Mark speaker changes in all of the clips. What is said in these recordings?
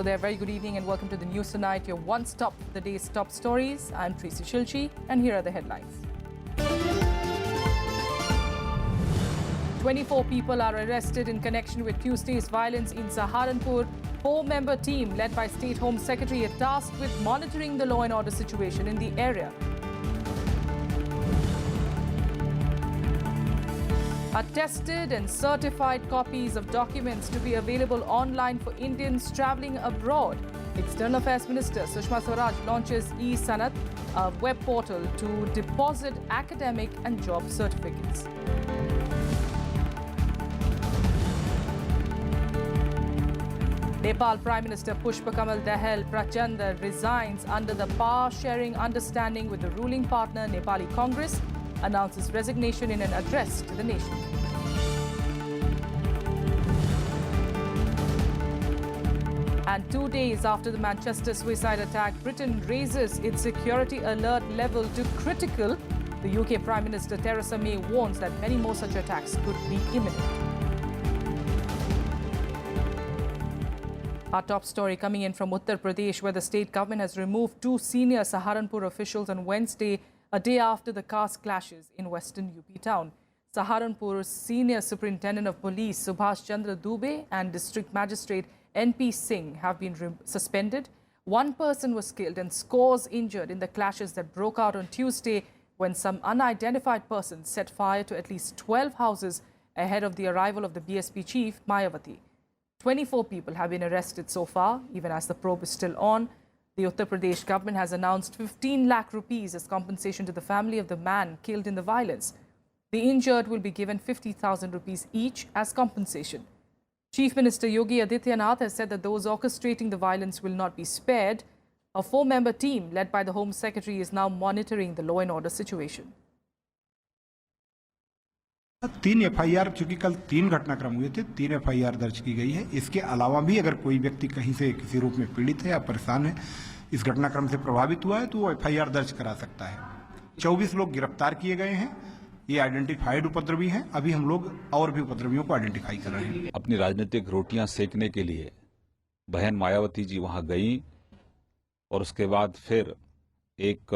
Speaker 1: there, very good evening and welcome to the news tonight, your one-stop for the day's top stories. I'm Tracy Shilchi and here are the headlines. 24 people are arrested in connection with Tuesday's violence in Saharanpur. 4-member team led by State Home Secretary are tasked with monitoring the law and order situation in the area. Attested and certified copies of documents to be available online for Indians travelling abroad. External Affairs Minister Sushma Swaraj launches e-Sanat, a web portal to deposit academic and job certificates. Nepal Prime Minister Pushpakamal Dahal Prachanda resigns under the power-sharing understanding with the ruling partner Nepali Congress, announces resignation in an address to the nation. And 2 days after the Manchester suicide attack, Britain raises its security alert level to critical. The UK Prime Minister Theresa May warns that many more such attacks could be imminent. Our top story coming in from Uttar Pradesh, where the state government has removed 2 senior Saharanpur officials on Wednesday, a day after the caste clashes in western UP town. Saharanpur's senior superintendent of police Subhash Chandra Dubey and district magistrate N.P. Singh have been suspended. 1 person was killed and scores injured in the clashes that broke out on Tuesday when some unidentified persons set fire to at least 12 houses ahead of the arrival of the BSP chief Mayawati. 24 people have been arrested so far, even as the probe is still on. The Uttar Pradesh government has announced 15 lakh rupees as compensation to the family of the man killed in the violence. The injured will be given 50,000 rupees each as compensation. Chief Minister Yogi Adityanath has said that those orchestrating the violence will not be spared. A 4-member team led by the Home Secretary is now monitoring the law and order situation.
Speaker 2: 3 FIR, चूंकि कल 3 घटनाक्रम हुए थे, 3 FIR दर्ज की गई है। इसके अलावा भी अगर कोई व्यक्ति कहीं से किसी रूप में पीड़ित है या परेशान है, इस घटनाक्रम से प्रभावित हुआ है, तो वो एफआईआर दर्ज करा सकता है। 24 लोग गिरफ्तार किए गए हैं। ये आइडेंटिफाइड उपद्रवी हैं। अभी हम लोग और भी उपद्रवियों को आइडेंटिफाई कर रहे हैं।
Speaker 3: अपनी राजनीतिक रोटियां सेकने के लिए बहन मायावती जी वहां गई और उसके बाद फिर एक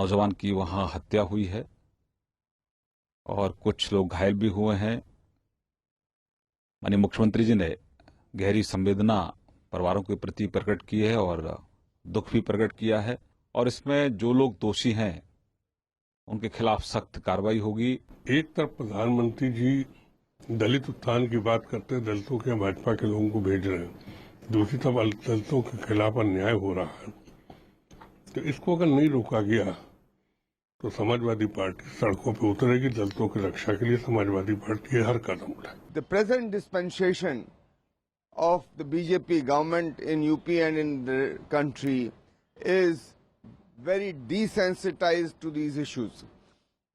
Speaker 3: नौजवान की वहां हत्या हुई है और कुछ लोग घायल भी हुए हैं। माननीय मुख्यमंत्री जी ने गहरी संवेदना परिवारों के प्रति प्रकट की है और दुख भी प्रकट किया है और इसमें जो लोग दोषी हैं उनके खिलाफ सख्त कार्रवाई होगी।
Speaker 4: एक तरफ प्रधानमंत्री जी दलित उत्थान की बात करते हैं, दलितों के भाजपा के लोगों को भेज रहे हैं, दूसरी तरफ दलितों के खिलाफ अन्याय हो रहा है। तो इसको अगर नहीं रोका गया तो समाजवादी पार्टी सड़कों पर उतरेगी। दलितों की रक्षा के लिए समाजवादी पार्टी हर कदम उठाए।
Speaker 5: The present dispensation of the BJP government in UP and in the country is very desensitized to these issues.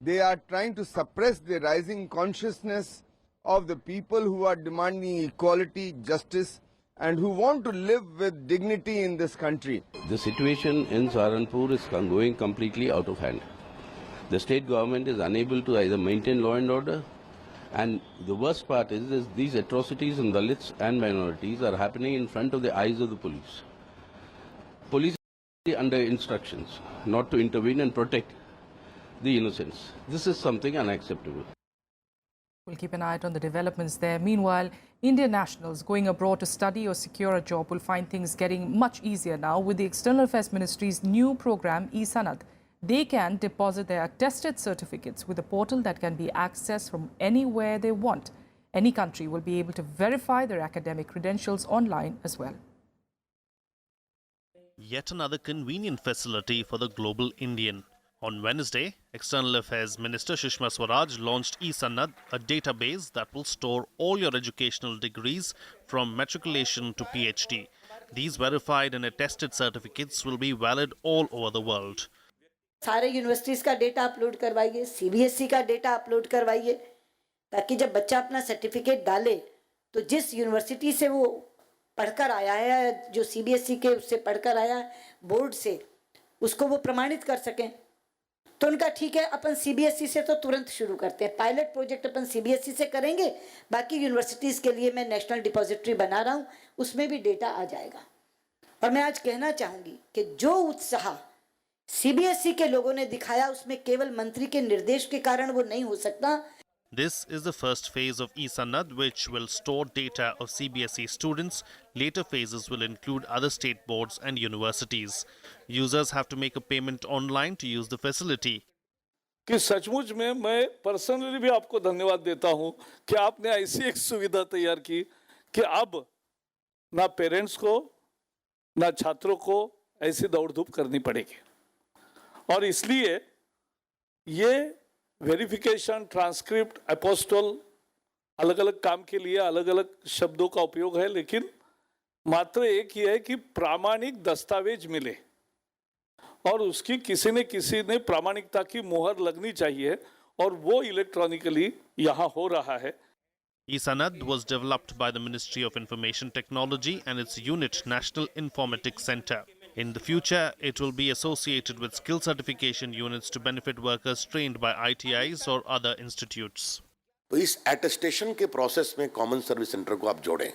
Speaker 5: They are trying to suppress the rising consciousness of the people who are demanding equality, justice, and who want to live with dignity in this country.
Speaker 6: The situation in Saharanpur is going completely out of hand. The state government is unable to either maintain law and order, and the worst part is these atrocities on Dalits and minorities are happening in front of the eyes of the police. Police are under instructions not to intervene and protect the innocents. This is something unacceptable.
Speaker 1: We'll keep an eye on the developments there. Meanwhile, Indian nationals going abroad to study or secure a job will find things getting much easier now with the External Affairs Ministry's new program, e-Sanat. They can deposit their attested certificates with a portal that can be accessed from anywhere they want. Any country will be able to verify their academic credentials online as well.
Speaker 7: Yet another convenient facility for the global Indian. On Wednesday, External Affairs Minister Sushma Swaraj launched e-Sanat, a database that will store all your educational degrees from matriculation to PhD. These verified and attested certificates will be valid all over the world.
Speaker 8: सारे universities का data upload करवाइए, CBSE का data upload करवाइए, ताकि जब बच्चा अपना certificate डाले तो जिस यूनिवर्सिटी से वो पढ़कर आया है, जो सीबीएसई के उससे पढ़कर आया है बोर्ड से, उसको वो प्रमाणित कर सकें। तो उनका ठीक है, अपन सीबीएसई से तो तुरंत शुरू करते हैं, पायलट प्रोजेक्ट अपन सीबीएसई से करेंगे, बाकी यूनिवर्सिटीज़ के लिए मैं नेशनल डिपॉजिटरी बना रहा हूँ, उसमें भी डेटा आ जाएगा। और मैं आज कहना चाहूँगी कि जो उत्साह सीबीएसई के लोगों ने दिखाया उसमें केवल मंत्री के निर्देश के कारण वो नहीं हो सकता।
Speaker 7: This is the first phase of eSanad, which will store data of CBSE students. Later phases will include other state boards and universities. Users have to make a payment online to use the facility.
Speaker 9: कि सचमुच में मैं personally भी आपको धन्यवाद देता हूं कि आपने ऐसी एक सुविधा तैयार की कि अब ना पेरेंट्स को ना छात्रों को ऐसी दौड़ धूप करनी पड़ेगी। और इसलिए ये वेरिफिकेशन, ट्रांसक्रिप्ट, एपोस्टल अलग अलग काम के लिए अलग अलग शब्दों का उपयोग है, लेकिन मात्र एक ही है कि प्रामाणिक दस्तावेज मिले और उसकी किसी ने प्रामाणिकता की मोहर लगनी चाहिए, और वो इलेक्ट्रॉनिकली यहाँ हो रहा है।
Speaker 7: eSanad was developed by the Ministry of Information Technology and its unit National Informatics Center. In the future, it will be associated with skill certification units to benefit workers trained by ITIs or other institutes.
Speaker 10: तो इस attestation के process में common service centre को आप जोड़ें,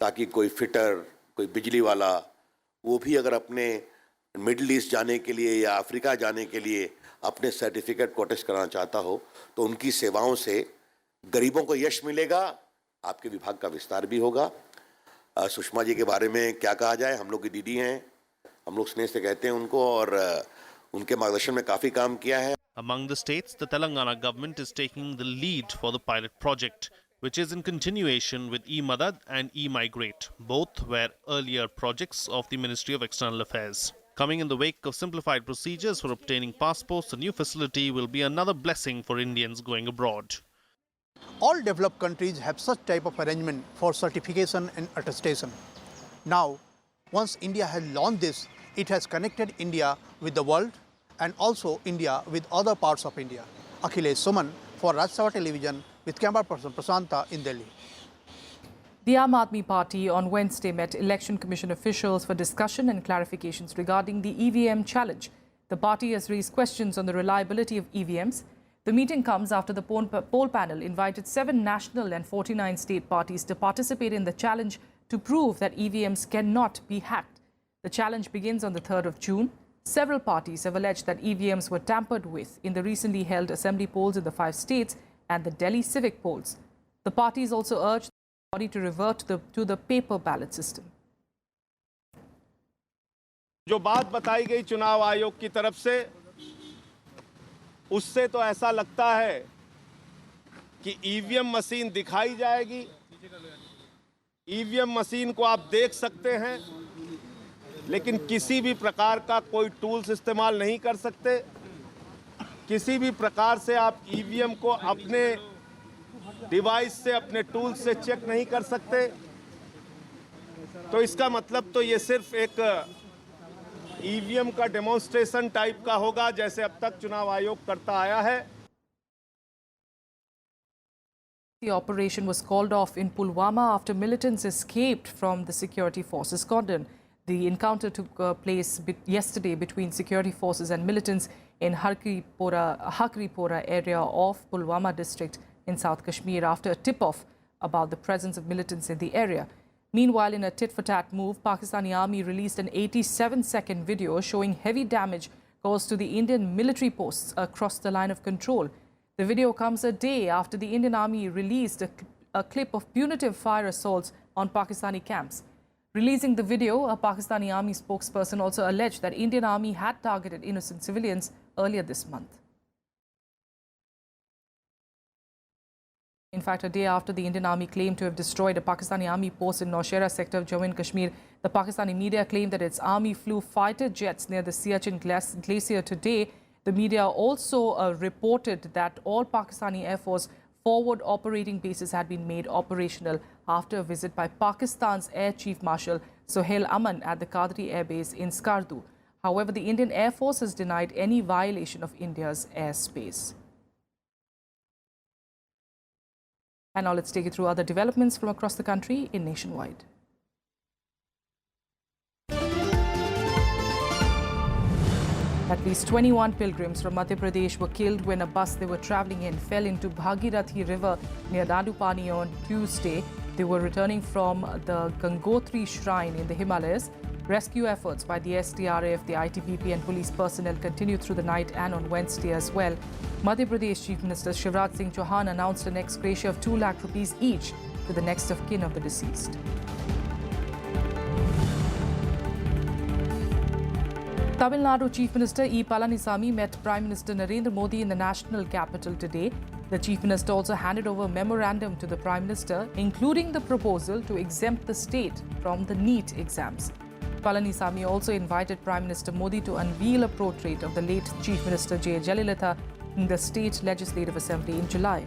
Speaker 10: ताकि कोई fitter, कोई बिजली वाला, वो भी अगर अपने मिडिल ईस्ट जाने के लिए या अफ्रीका जाने के लिए अपने सर्टिफिकेट को अटेस्ट कराना चाहता हो, तो उनकी सेवाओं से गरीबों को यश मिलेगा, आपके विभाग का विस्तार भी होगा। सुषमा जी के बारे में क्या कहा जाए, हम लोग की दीदी हैं, हम लोग स्नेह से कहते हैं उनको, और उनके मार्गदर्शन में काफ़ी काम किया है।
Speaker 7: Among the states, the Telangana government is taking the lead for the pilot project, which is in continuation with eMadad and eMigrate. Both were earlier projects of the Ministry of External Affairs. Coming in the wake of simplified procedures for obtaining passports, the new facility will be another blessing for Indians going abroad.
Speaker 11: All developed countries have such type of arrangement for certification and attestation. Now, once India has launched this, it has connected India with the world and also India with other parts of India. Akhilesh Suman for Rajya Television with camera person Prasanta in Delhi.
Speaker 1: The Aam Aadmi Party on Wednesday met Election Commission officials for discussion and clarifications regarding the EVM challenge. The party has raised questions on the reliability of EVMs. The meeting comes after the poll panel invited 7 national and 49 state parties to participate in the challenge to prove that EVMs cannot be hacked. The challenge begins on the 3rd of June. Several parties have alleged that EVMs were tampered with in the recently held assembly polls in the 5 states and the Delhi civic polls. The parties also urged the body to revert to the paper ballot system.
Speaker 12: जो बात बताई गई चुनाव आयोग की तरफ से, उससे तो ऐसा लगता है कि ईवीएम मशीन दिखाई जाएगी, ईवीएम मशीन को आप देख सकते हैं, लेकिन किसी भी प्रकार का कोई टूल्स इस्तेमाल नहीं कर सकते, किसी भी प्रकार से आप ईवीएम को अपने डिवाइस से, अपने टूल्स से चेक नहीं कर सकते। तो इसका मतलब तो ये सिर्फ एक ईवीएम का डेमोन्स्ट्रेशन टाइप का होगा, जैसे अब तक चुनाव आयोग करता आया है।
Speaker 1: The operation was called off in Pulwama after militants escaped from the security forces cordon. The encounter took place yesterday between security forces and militants in Hakripora area of Pulwama district in South Kashmir after a tip-off about the presence of militants in the area. Meanwhile, in a tit-for-tat move, Pakistani army released an 87-second video showing heavy damage caused to the Indian military posts across the line of control. The video comes a day after the Indian army released a clip of punitive fire assaults on Pakistani camps. Releasing the video, a Pakistani army spokesperson also alleged that Indian army had targeted innocent civilians earlier this month. In fact, a day after the Indian army claimed to have destroyed a Pakistani army post in Nowshera sector of Jammu and Kashmir, the Pakistani media claimed that its army flew fighter jets near the Siachen glacier today. The media also reported that all Pakistani Air Force forward operating bases had been made operational after a visit by Pakistan's Air Chief Marshal Sohail Aman at the Qadri Air Base in Skardu. However, the Indian Air Force has denied any violation of India's airspace. And now let's take you through other developments from across the country in Nationwide. At least 21 pilgrims from Madhya Pradesh were killed when a bus they were travelling in fell into Bhagirathi River near Dadupani on Tuesday. They were returning from the Gangotri shrine in the Himalayas. Rescue efforts by the SDRF, the ITBP and police personnel continued through the night and on Wednesday as well. Madhya Pradesh Chief Minister Shivraj Singh Chauhan announced an ex gratia of 2 lakh rupees each to the next of kin of the deceased. Tamil Nadu Chief Minister E. Palanisamy met Prime Minister Narendra Modi in the national capital today. The Chief Minister also handed over a memorandum to the Prime Minister, including the proposal to exempt the state from the NEET exams. Palanisamy also invited Prime Minister Modi to unveil a portrait of the late Chief Minister J. Jayalalitha in the State Legislative Assembly in July.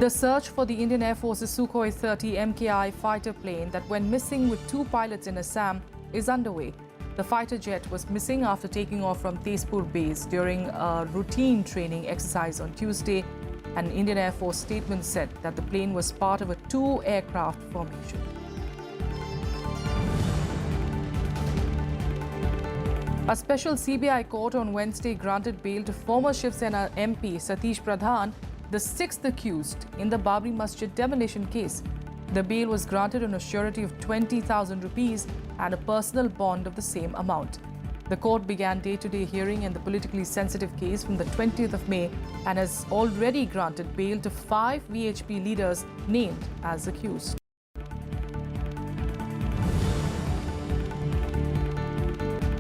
Speaker 1: The search for the Indian Air Force's Sukhoi 30 MKI fighter plane that went missing with 2 pilots in Assam is underway. The fighter jet was missing after taking off from Tezpur base during a routine training exercise on Tuesday. An Indian Air Force statement said that the plane was part of a 2-aircraft formation. A special CBI court on Wednesday granted bail to former Shiv Sena MP Satish Pradhan, the 6th accused in the Babri Masjid demolition case. The bail was granted on a surety of 20,000 rupees and a personal bond of the same amount. The court began day-to-day hearing in the politically sensitive case from the 20th of May and has already granted bail to 5 VHP leaders named as accused.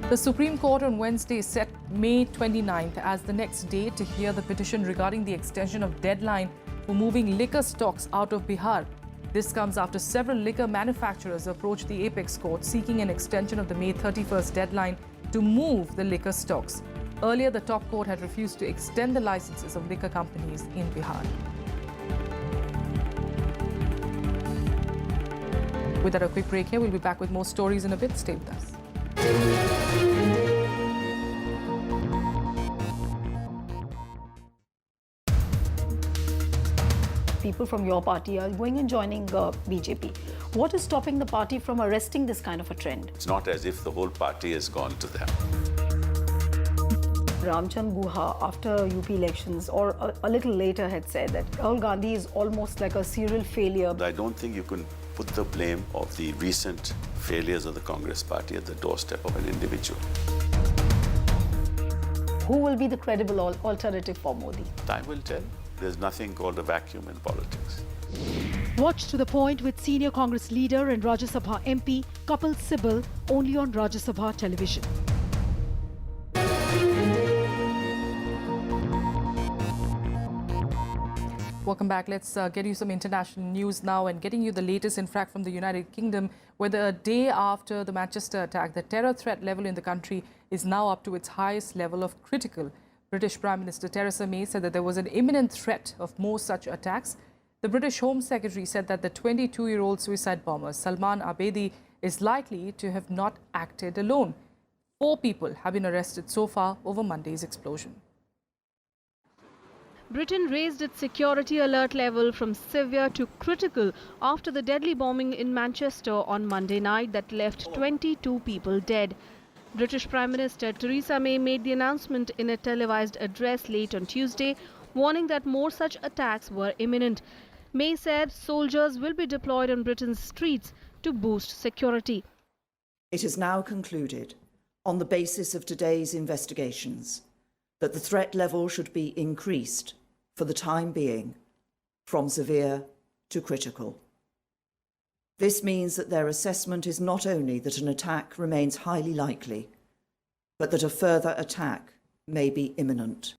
Speaker 1: The Supreme Court on Wednesday set May 29th as the next day to hear the petition regarding the extension of deadline for moving liquor stocks out of Bihar. This comes after several liquor manufacturers approached the apex court seeking an extension of the May 31st deadline to move the liquor stocks. Earlier, the top court had refused to extend the licenses of liquor companies in Bihar. With that, a quick break here. We'll be back with more stories in a bit. Stay with us.
Speaker 13: People from your party are going and joining BJP. What is stopping the party from arresting this kind of a trend?
Speaker 14: It's not as if the whole party has gone to them.
Speaker 13: Ramchand Guha, after UP elections or a little later, had said that Rahul Gandhi is almost like a serial failure.
Speaker 14: I don't think you can put the blame of the recent failures of the Congress party at the doorstep of an individual.
Speaker 13: Who will be the credible alternative for Modi?
Speaker 14: Time will tell. There's nothing called a vacuum in politics.
Speaker 15: Watch To The Point with senior Congress leader and Rajya Sabha MP Kapil Sibal only on Rajya Sabha television.
Speaker 1: Welcome back. Let's get you some international news now and getting you the latest, in fact, from the United Kingdom, where a day after the Manchester attack, the terror threat level in the country is now up to its highest level of critical. British Prime Minister Theresa May said that there was an imminent threat of more such attacks. The British Home Secretary said that the 22-year-old suicide bomber Salman Abedi is likely to have not acted alone. 4 people have been arrested so far over Monday's explosion.
Speaker 15: Britain raised its security alert level from severe to critical after the deadly bombing in Manchester on Monday night that left 22 people dead. British Prime Minister Theresa May made the announcement in a televised address late on Tuesday, warning that more such attacks were imminent. May said soldiers will be deployed on Britain's streets to boost security.
Speaker 16: It is now concluded, on the basis of today's investigations, that the threat level should be increased for the time being from severe to critical. This means that their assessment is not only that an attack remains highly likely, but that a further attack may be imminent.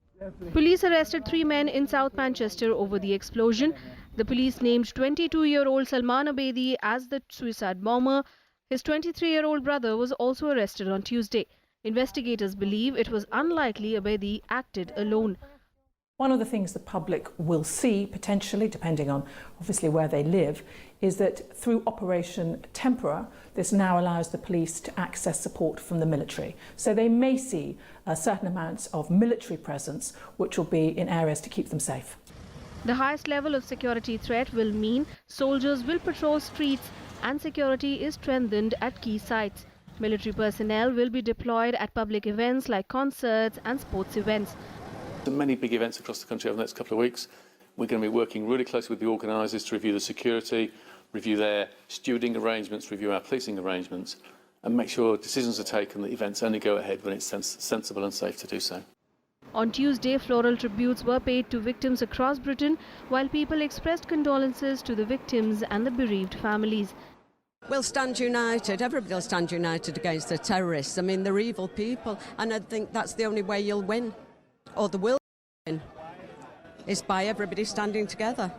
Speaker 15: Police arrested 3 men in South Manchester over the explosion. The police named 22-year-old Salman Abedi as the suicide bomber. His 23-year-old brother was also arrested on Tuesday. Investigators believe it was unlikely Abedi acted alone.
Speaker 17: One of the things the public will see, potentially, depending on obviously where they live, is that through Operation Tempora, this now allows the police to access support from the military. So they may see certain amounts of military presence, which will be in areas to keep them safe.
Speaker 15: The highest level of security threat will mean soldiers will patrol streets and security is strengthened at key sites. Military personnel will be deployed at public events like concerts and sports events.
Speaker 18: There are many big events across the country over the next couple of weeks. We're going to be working really closely with the organisers to review the security, review their stewarding arrangements, review our policing arrangements, and make sure decisions are taken that events only go ahead when it's sensible and safe to do so.
Speaker 15: On Tuesday, floral tributes were paid to victims across Britain, while people expressed condolences to the victims and the bereaved families.
Speaker 19: We'll stand united. Everybody will stand united against the terrorists. I mean, they're evil people, and I think that's the only way you'll win, or the will win, is by everybody standing together.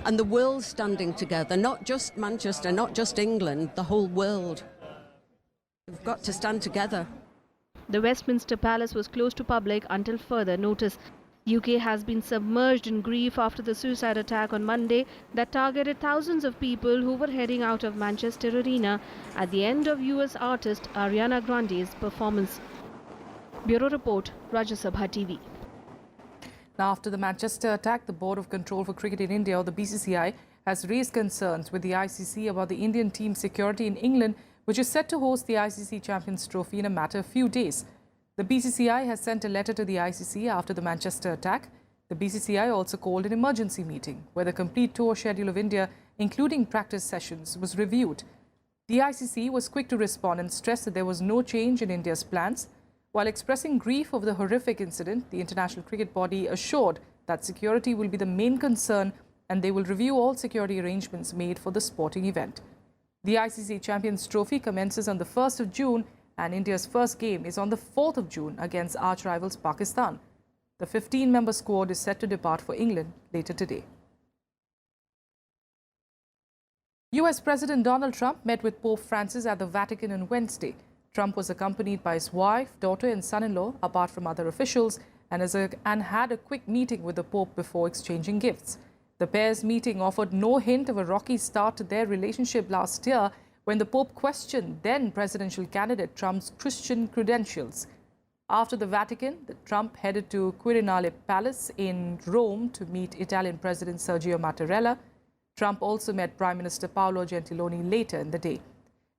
Speaker 19: And the world standing together, not just Manchester, not just England, the whole world. We've got to stand together.
Speaker 15: The Westminster Palace was closed to public until further notice. UK has been submerged in grief after the suicide attack on Monday that targeted thousands of people who were heading out of Manchester Arena at the end of US artist Ariana Grande's performance. Bureau Report, Rajya Sabha TV.
Speaker 1: Now, after the Manchester attack, the Board of Control for Cricket in India, or the BCCI, has raised concerns with the ICC about the Indian team's security in England, which is set to host the ICC Champions Trophy in a matter of few days. The BCCI has sent a letter to the ICC after the Manchester attack. The BCCI also called an emergency meeting where the complete tour schedule of India, including practice sessions, was reviewed. The ICC was quick to respond and stressed that there was no change in India's plans. While expressing grief over the horrific incident, the International Cricket Body assured that security will be the main concern and they will review all security arrangements made for the sporting event. The ICC Champions Trophy commences on the 1st of June and India's first game is on the 4th of June against arch-rivals Pakistan. The 15-member squad is set to depart for England later today. US President Donald Trump met with Pope Francis at the Vatican on Wednesday. Trump was accompanied by his wife, daughter and son-in-law, apart from other officials, and had a quick meeting with the Pope before exchanging gifts. The pair's meeting offered no hint of a rocky start to their relationship last year when the Pope questioned then presidential candidate Trump's Christian credentials. After the Vatican, Trump headed to Quirinale Palace in Rome to meet Italian President Sergio Mattarella. Trump also met Prime Minister Paolo Gentiloni later in the day.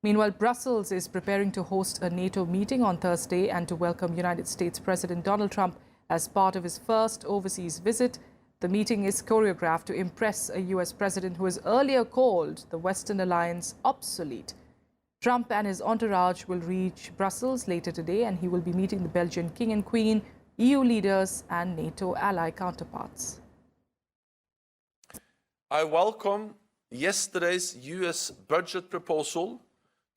Speaker 1: Meanwhile, Brussels is preparing to host a NATO meeting on Thursday and to welcome United States President Donald Trump as part of his first overseas visit. The meeting is choreographed to impress a US president who has earlier called the Western alliance obsolete. Trump and his entourage will reach Brussels later today and he will be meeting the Belgian King and Queen, EU leaders and NATO ally counterparts.
Speaker 20: I welcome yesterday's US budget proposal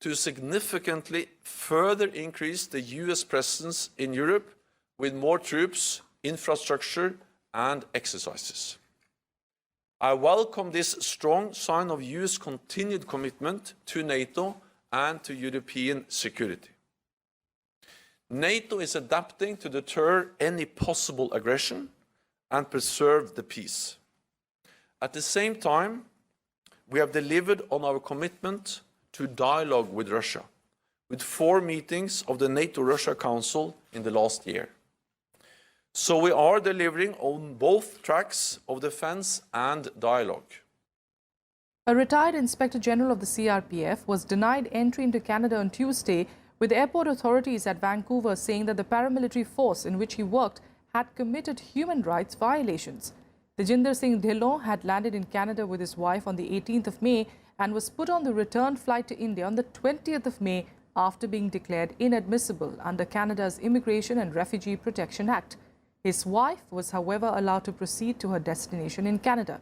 Speaker 20: to significantly further increase the US presence in Europe with more troops, infrastructure and exercises. I welcome this strong sign of US continued commitment to NATO and to European security. NATO is adapting to deter any possible aggression and preserve the peace. At the same time, we have delivered on our commitment to dialogue with Russia, with 4 meetings of the NATO-Russia Council in the last year. So we are delivering on both tracks of defense and dialogue.
Speaker 1: A retired Inspector General of the CRPF was denied entry into Canada on Tuesday, with airport authorities at Vancouver saying that the paramilitary force in which he worked had committed human rights violations. Tejinder Singh Dhillon had landed in Canada with his wife on the 18th of May and was put on the return flight to India on the 20th of May after being declared inadmissible under Canada's Immigration and Refugee Protection Act. His wife was, however, allowed to proceed to her destination in Canada.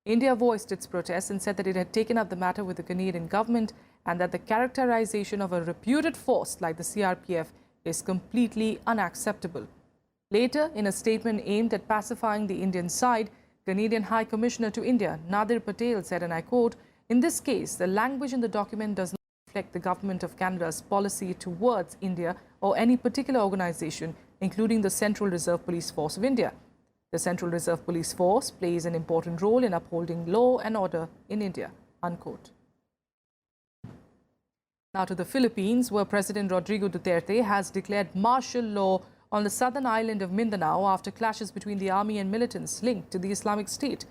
Speaker 1: India voiced its protest and said that it had taken up the matter with the Canadian government and that the characterization of a reputed force like the CRPF is completely unacceptable. Later, in a statement aimed at pacifying the Indian side, Canadian High Commissioner to India, Nadir Patel, said, and I quote, "In this case, the language in the document does not reflect the Government of Canada's policy towards India or any particular organization, including the Central Reserve Police Force of India. The Central Reserve Police Force plays an important role in upholding law and order in India," unquote. Now to the Philippines, where President Rodrigo Duterte has declared martial law on the southern island of Mindanao after clashes between the army and militants linked to the Islamic State.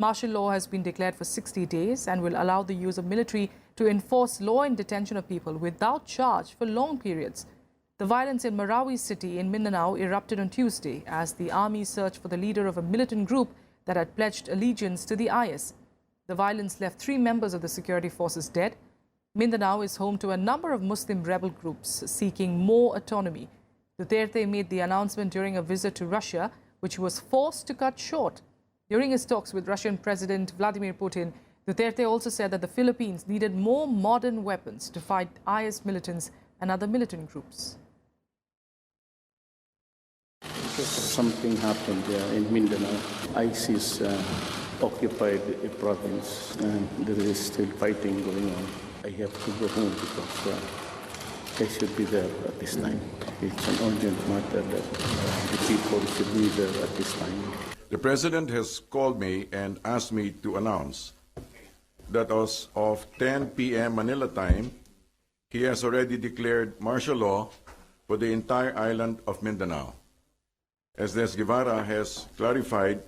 Speaker 1: Martial law has been declared for 60 days and will allow the use of military to enforce law and detention of people without charge for long periods. The violence in Marawi city in Mindanao erupted on Tuesday as the army searched for the leader of a militant group that had pledged allegiance to the IS. The violence left 3 members of the security forces dead. Mindanao is home to a number of Muslim rebel groups seeking more autonomy. Duterte made the announcement during a visit to Russia, which was forced to cut short. During his talks with Russian President Vladimir Putin, Duterte also said that the Philippines needed more modern weapons to fight IS militants and other militant groups.
Speaker 21: Something happened in Mindanao. ISIS occupied a province and there is still fighting going on. I have to go home because I should be there at this time. It's an urgent matter that the people should be there at this time.
Speaker 22: The President has called me and asked me to announce that as of 10 p.m. Manila time, he has already declared martial law for the entire island of Mindanao. Esdes Guevara has clarified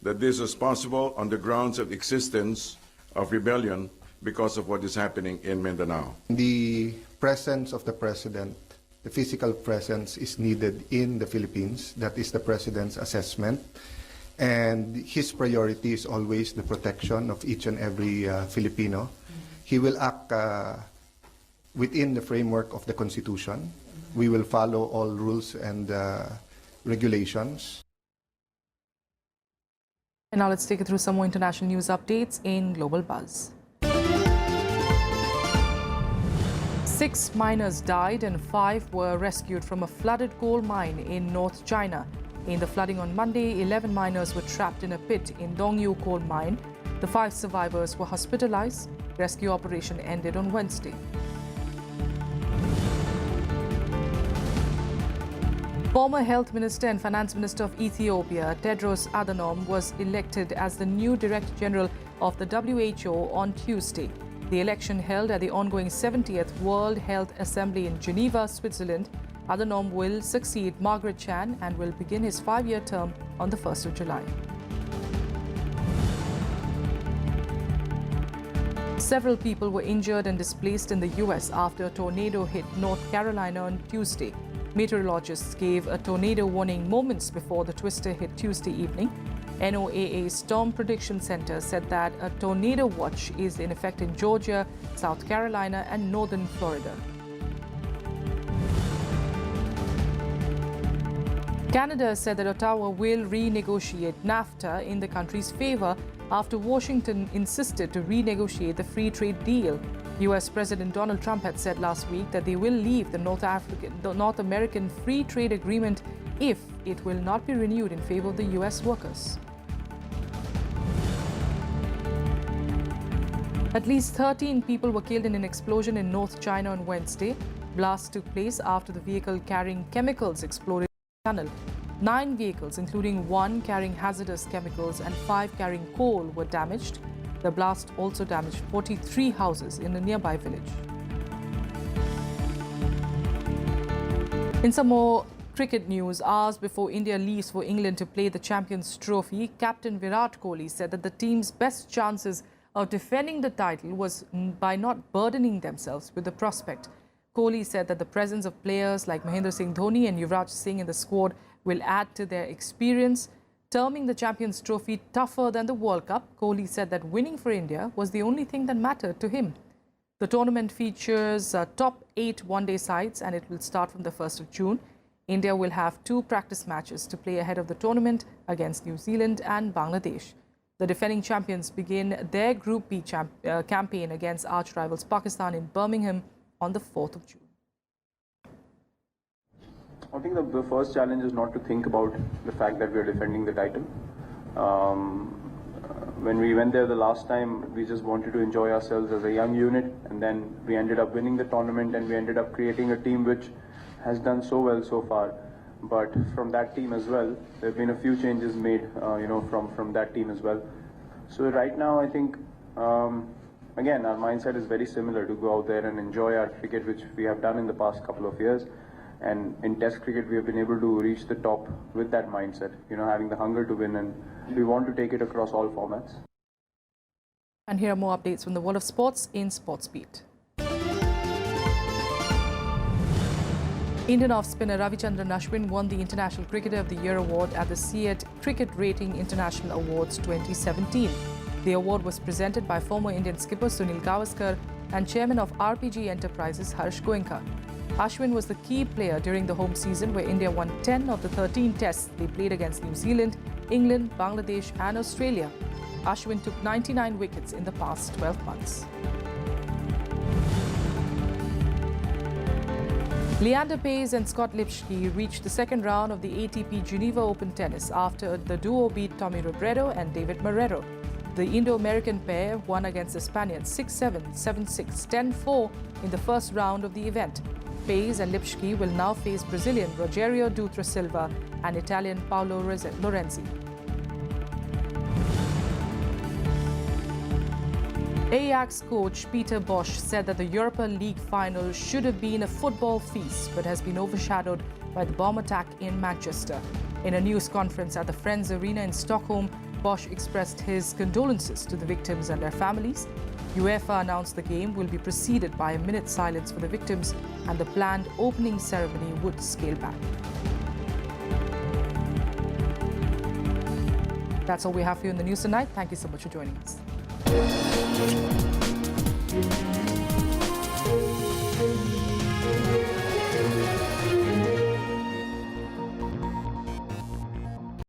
Speaker 22: that this is possible on the grounds of existence of rebellion because of what is happening in Mindanao.
Speaker 23: The presence of the President, the physical presence is needed in the Philippines. That is the President's assessment. And his priority is always the protection of each and every Filipino. He will act within the framework of the Constitution. We will follow all rules and regulations.
Speaker 1: And now let's take it through some more international news updates in Global Buzz. 6 miners died and 5 were rescued from a flooded coal mine in North China. In the flooding on Monday, 11 miners were trapped in a pit in Dongyu coal mine. The 5 survivors were hospitalized. Rescue operation ended on Wednesday. Former Health Minister and Finance Minister of Ethiopia, Tedros Adhanom, was elected as the new Director General of the WHO on Tuesday. The election held at the ongoing 70th World Health Assembly in Geneva, Switzerland. Adhanom will succeed Margaret Chan and will begin his 5-year term on the 1st of July. Several people were injured and displaced in the U.S. after a tornado hit North Carolina on Tuesday. Meteorologists gave a tornado warning moments before the twister hit Tuesday evening. NOAA Storm Prediction Center said that a tornado watch is in effect in Georgia, South Carolina, and northern Florida. Canada said that Ottawa will renegotiate NAFTA in the country's favor after Washington insisted to renegotiate the free trade deal. U.S. President Donald Trump had said last week that they will leave the North American Free Trade Agreement if it will not be renewed in favor of the U.S. workers. At least 13 people were killed in an explosion in North China on Wednesday. Blasts took place after the vehicle carrying chemicals exploded in the tunnel. 9 vehicles, including 1 carrying hazardous chemicals and 5 carrying coal, were damaged. The blast also damaged 43 houses in a nearby village. In some more cricket news, hours before India leaves for England to play the Champions Trophy, Captain Virat Kohli said that the team's best chances of defending the title was by not burdening themselves with the prospect. Kohli said that the presence of players like Mahendra Singh Dhoni and Yuvraj Singh in the squad will add to their experience. Terming the Champions Trophy tougher than the World Cup, Kohli said that winning for India was the only thing that mattered to him. The tournament features top 8 one-day sides and it will start from the 1st of June. India will have 2 practice matches to play ahead of the tournament against New Zealand and Bangladesh. The defending champions begin their Group B campaign against arch-rivals Pakistan in Birmingham on the 4th of June.
Speaker 24: I think the first challenge is not to think about the fact that we are defending the title. When we went there the last time, we just wanted to enjoy ourselves as a young unit, and then we ended up winning the tournament and we ended up creating a team which has done so well so far. But from that team as well, there have been a few changes made, from that team as well. So right now, I think, again, our mindset is very similar to go out there and enjoy our cricket, which we have done in the past couple of years. And in Test cricket, we have been able to reach the top with that mindset, having the hunger to win, and we want to take it across all formats.
Speaker 1: And here are more updates from the world of sports in Sports Beat. Indian off-spinner Ravichandran Ashwin won the International Cricketer of the Year award at the CEAT Cricket Rating International Awards 2017. The award was presented by former Indian skipper Sunil Gavaskar and chairman of RPG Enterprises Harsh Goenka. Ashwin was the key player during the home season where India won 10 of the 13 tests they played against New Zealand, England, Bangladesh and Australia. Ashwin took 99 wickets in the past 12 months. Leander Paes and Scott Lipsky reached the second round of the ATP Geneva Open Tennis after the duo beat Tommy Robredo and David Marrero. The Indo-American pair won against the Spaniards 6-7, 7-6, 10-4 in the first round of the event. Paes and Lipsky will now face Brazilian Rogério Dutra Silva and Italian Paolo Lorenzi. Ajax coach Peter Bosz said that the Europa League final should have been a football feast but has been overshadowed by the bomb attack in Manchester. In a news conference at the Friends Arena in Stockholm, Bosz expressed his condolences to the victims and their families. UEFA announced the game will be preceded by a minute's silence for the victims and the planned opening ceremony would scale back. That's all we have for you in the news tonight. Thank you so much for joining us.